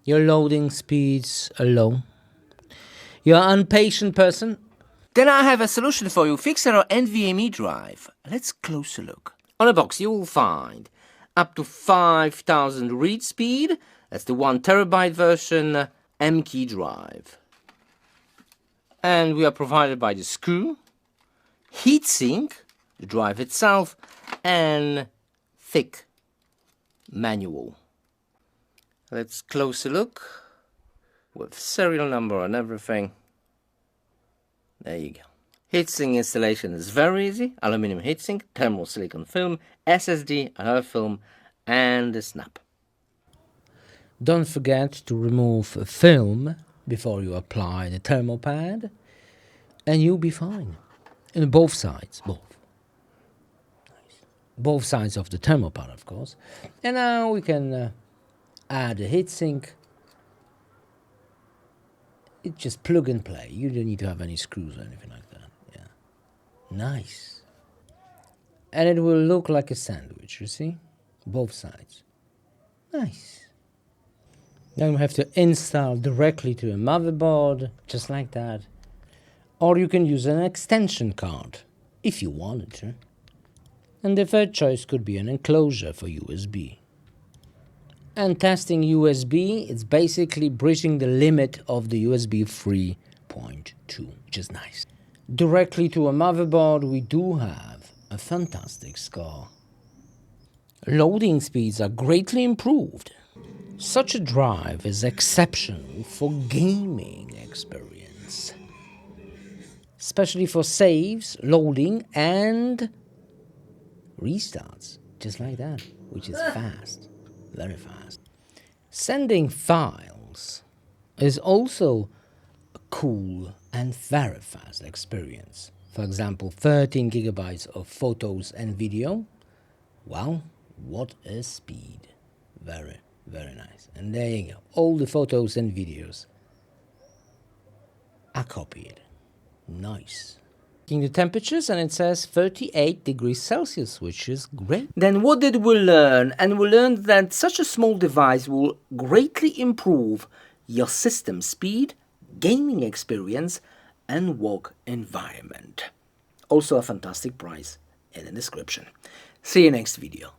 Your loading speeds are low. You're an impatient person. Then I have a solution for you, Phixero Nvme drive. Let's close a look. On the box you will find up to 5000 read speed, that's the 1 terabyte version, M.2 drive. And we are provided by the screw, heatsink, the drive itself, and thick manual. Let's close a look with serial number and everything. There you go. Heatsink installation is very easy. Aluminum heatsink, thermal silicon film, SSD, another film, and a snap. Don't forget to remove film before you apply the thermal pad, and you'll be fine. And both sides, both. Nice. Both sides of the thermal pad, of course. And now we can add a heatsink. It's just plug and play. You don't need to have any screws or anything like that. Yeah, nice. And it will look like a sandwich, you see? Both sides. Nice. Then we have to install directly to a motherboard, just like that. Or you can use an extension card, if you wanted to. And the third choice could be an enclosure for USB. And testing USB, it's basically bridging the limit of the USB 3.2, which is nice. Directly to a motherboard, we do have a fantastic score. Loading speeds are greatly improved. Such a drive is exceptional for gaming experience, especially for saves, loading, and restarts, just like that, which is fast, very fast. Sending files is also a cool and very fast experience. For example, 13 gigabytes of photos and video. Wow, what a speed. Very, very nice. And there you go. All the photos and videos are copied. Nice. Checking the temperatures, and it says 38 degrees Celsius, which is great. Then what did we learn? And we learned that such a small device will greatly improve your system speed, gaming experience, and work environment. Also a fantastic price in the description. See you next video.